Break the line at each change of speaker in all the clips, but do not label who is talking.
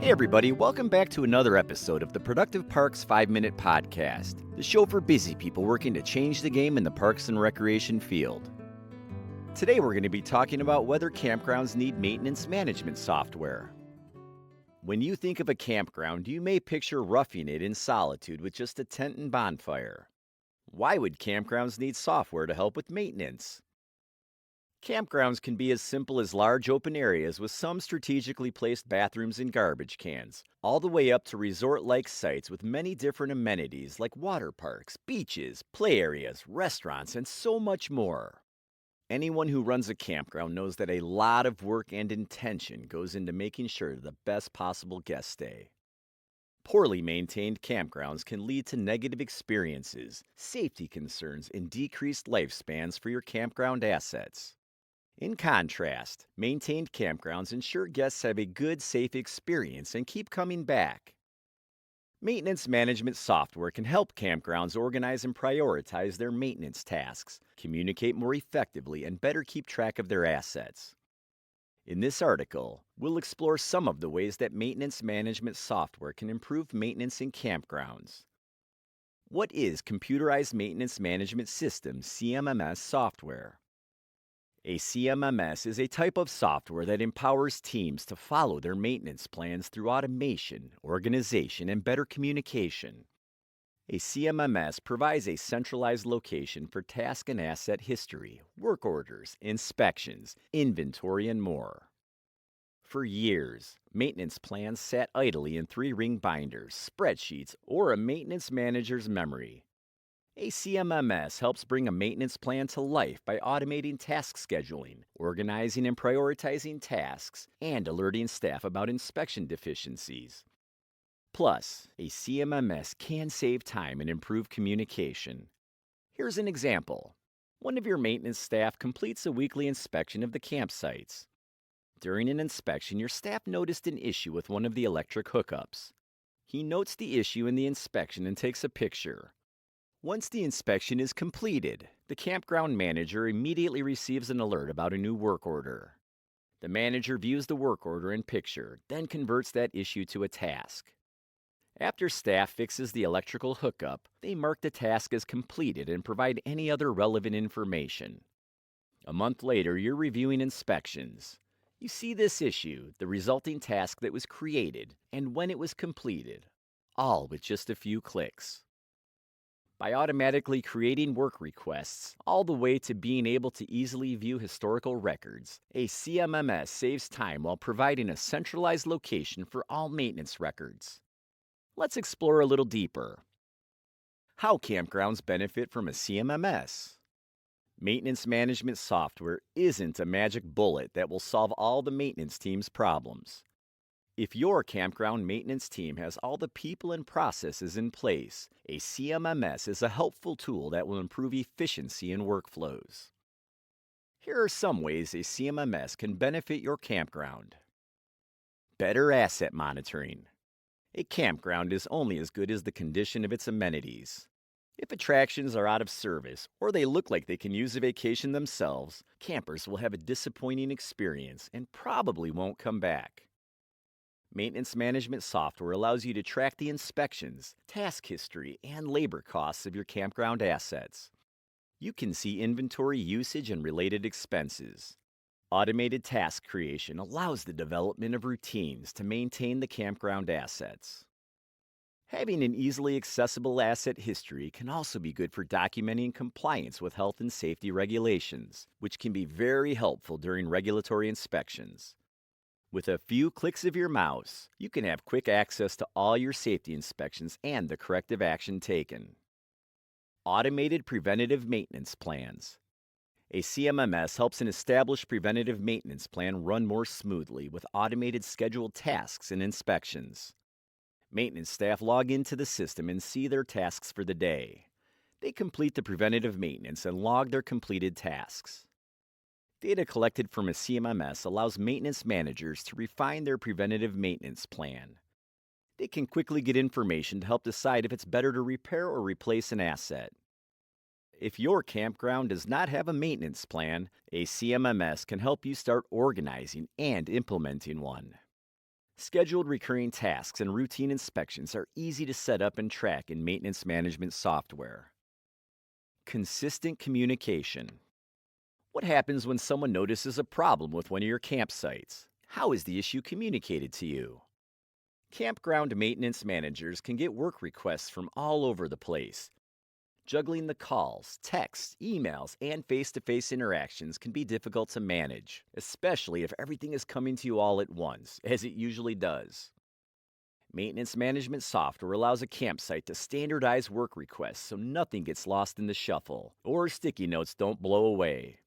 Hey, everybody, welcome back to another episode of the Productive Parks 5-Minute Podcast, the show for busy people working to change the game in the parks and recreation field. Today, we're going to be talking about whether campgrounds need maintenance management software. When you think of a campground, you may picture roughing it in solitude with just a tent and bonfire. Why would campgrounds need software to help with maintenance? Campgrounds can be as simple as large open areas with some strategically placed bathrooms and garbage cans, all the way up to resort-like sites with many different amenities like water parks, beaches, play areas, restaurants, and so much more. Anyone who runs a campground knows that a lot of work and intention goes into making sure the best possible guest stay. Poorly maintained campgrounds can lead to negative experiences, safety concerns, and decreased lifespans for your campground assets. In contrast, maintained campgrounds ensure guests have a good, safe experience and keep coming back. Maintenance management software can help campgrounds organize and prioritize their maintenance tasks, communicate more effectively, and better keep track of their assets. In this article, we'll explore some of the ways that maintenance management software can improve maintenance in campgrounds. What is Computerized Maintenance Management System (CMMS) software? A CMMS is a type of software that empowers teams to follow their maintenance plans through automation, organization, and better communication. A CMMS provides a centralized location for task and asset history, work orders, inspections, inventory, and more. For years, maintenance plans sat idly in 3-ring binders, spreadsheets, or a maintenance manager's memory. A CMMS helps bring a maintenance plan to life by automating task scheduling, organizing and prioritizing tasks, and alerting staff about inspection deficiencies. Plus, a CMMS can save time and improve communication. Here's an example. One of your maintenance staff completes a weekly inspection of the campsites. During an inspection, your staff noticed an issue with one of the electric hookups. He notes the issue in the inspection and takes a picture. Once the inspection is completed, the campground manager immediately receives an alert about a new work order. The manager views the work order and picture, then converts that issue to a task. After staff fixes the electrical hookup, they mark the task as completed and provide any other relevant information. A month later, you're reviewing inspections. You see this issue, the resulting task that was created, and when it was completed, all with just a few clicks. By automatically creating work requests, all the way to being able to easily view historical records, a CMMS saves time while providing a centralized location for all maintenance records. Let's explore a little deeper. How campgrounds benefit from a CMMS. Maintenance management software isn't a magic bullet that will solve all the maintenance team's problems. If your campground maintenance team has all the people and processes in place, a CMMS is a helpful tool that will improve efficiency and workflows. Here are some ways a CMMS can benefit your campground. Better asset monitoring. A campground is only as good as the condition of its amenities. If attractions are out of service or they look like they can use a vacation themselves, campers will have a disappointing experience and probably won't come back. Maintenance management software allows you to track the inspections, task history, and labor costs of your campground assets. You can see inventory usage and related expenses. Automated task creation allows the development of routines to maintain the campground assets. Having an easily accessible asset history can also be good for documenting compliance with health and safety regulations, which can be very helpful during regulatory inspections. With a few clicks of your mouse, you can have quick access to all your safety inspections and the corrective action taken. Automated preventative maintenance plans. A CMMS helps an established preventative maintenance plan run more smoothly with automated scheduled tasks and inspections. Maintenance staff log into the system and see their tasks for the day. They complete the preventative maintenance and log their completed tasks. Data collected from a CMMS allows maintenance managers to refine their preventative maintenance plan. They can quickly get information to help decide if it's better to repair or replace an asset. If your campground does not have a maintenance plan, a CMMS can help you start organizing and implementing one. Scheduled recurring tasks and routine inspections are easy to set up and track in maintenance management software. Consistent communication. What happens when someone notices a problem with one of your campsites? How is the issue communicated to you? Campground maintenance managers can get work requests from all over the place. Juggling the calls, texts, emails, and face-to-face interactions can be difficult to manage, especially if everything is coming to you all at once, as it usually does. Maintenance management software allows a campsite to standardize work requests so nothing gets lost in the shuffle, or sticky notes don't blow away.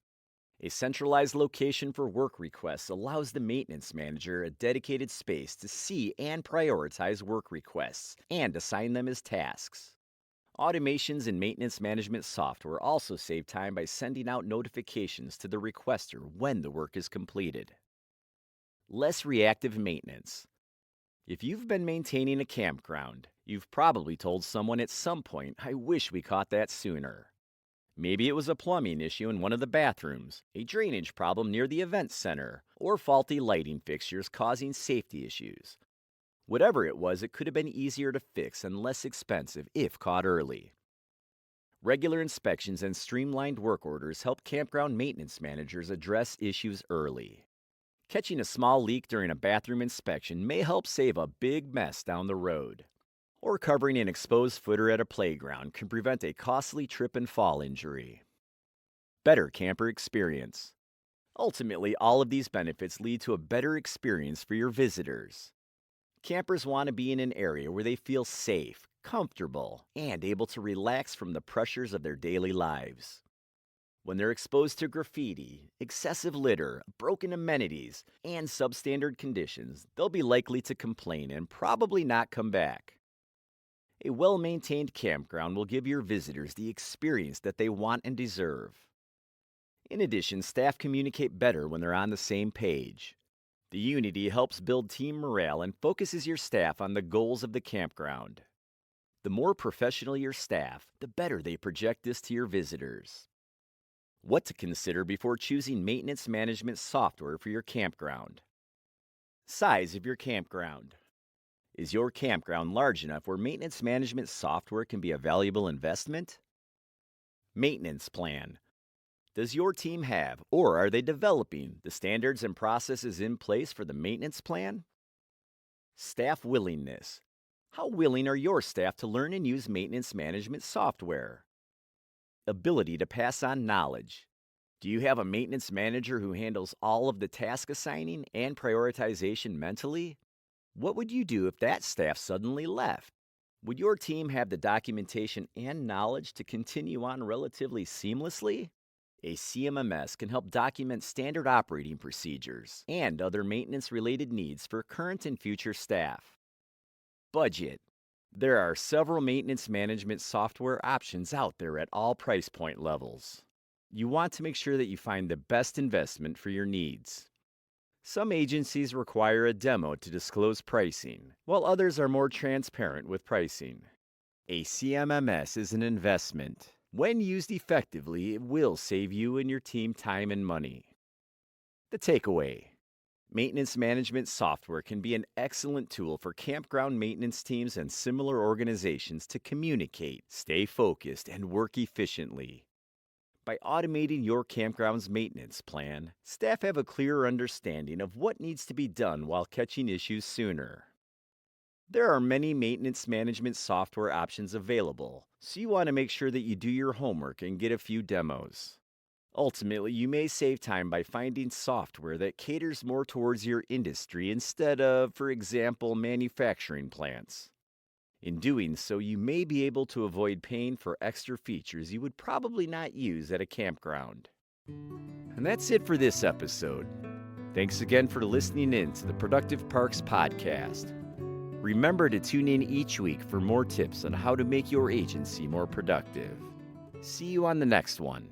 A centralized location for work requests allows the maintenance manager a dedicated space to see and prioritize work requests and assign them as tasks. Automations in maintenance management software also save time by sending out notifications to the requester when the work is completed. Less reactive maintenance. If you've been maintaining a campground, you've probably told someone at some point, "I wish we caught that sooner." Maybe it was a plumbing issue in one of the bathrooms, a drainage problem near the event center, or faulty lighting fixtures causing safety issues. Whatever it was, it could have been easier to fix and less expensive if caught early. Regular inspections and streamlined work orders help campground maintenance managers address issues early. Catching a small leak during a bathroom inspection may help save a big mess down the road. Or covering an exposed footer at a playground can prevent a costly trip and fall injury. Better camper experience. Ultimately, all of these benefits lead to a better experience for your visitors. Campers want to be in an area where they feel safe, comfortable, and able to relax from the pressures of their daily lives. When they're exposed to graffiti, excessive litter, broken amenities, and substandard conditions, they'll be likely to complain and probably not come back. A well-maintained campground will give your visitors the experience that they want and deserve. In addition, staff communicate better when they're on the same page. The unity helps build team morale and focuses your staff on the goals of the campground. The more professional your staff, the better they project this to your visitors. What to consider before choosing maintenance management software for your campground. Size of your campground. Is your campground large enough where maintenance management software can be a valuable investment? Maintenance plan. Does your team have, or are they developing, the standards and processes in place for the maintenance plan? Staff willingness. How willing are your staff to learn and use maintenance management software? Ability to pass on knowledge. Do you have a maintenance manager who handles all of the task assigning and prioritization mentally? What would you do if that staff suddenly left? Would your team have the documentation and knowledge to continue on relatively seamlessly? A CMMS can help document standard operating procedures and other maintenance-related needs for current and future staff. Budget. There are several maintenance management software options out there at all price point levels. You want to make sure that you find the best investment for your needs. Some agencies require a demo to disclose pricing, while others are more transparent with pricing. A CMMS is an investment. When used effectively, it will save you and your team time and money. The takeaway: maintenance management software can be an excellent tool for campground maintenance teams and similar organizations to communicate, stay focused, and work efficiently. By automating your campground's maintenance plan, staff have a clearer understanding of what needs to be done while catching issues sooner. There are many maintenance management software options available, so you want to make sure that you do your homework and get a few demos. Ultimately, you may save time by finding software that caters more towards your industry instead of, for example, manufacturing plants. In doing so, you may be able to avoid paying for extra features you would probably not use at a campground. And that's it for this episode. Thanks again for listening in to the Productive Parks Podcast. Remember to tune in each week for more tips on how to make your agency more productive. See you on the next one.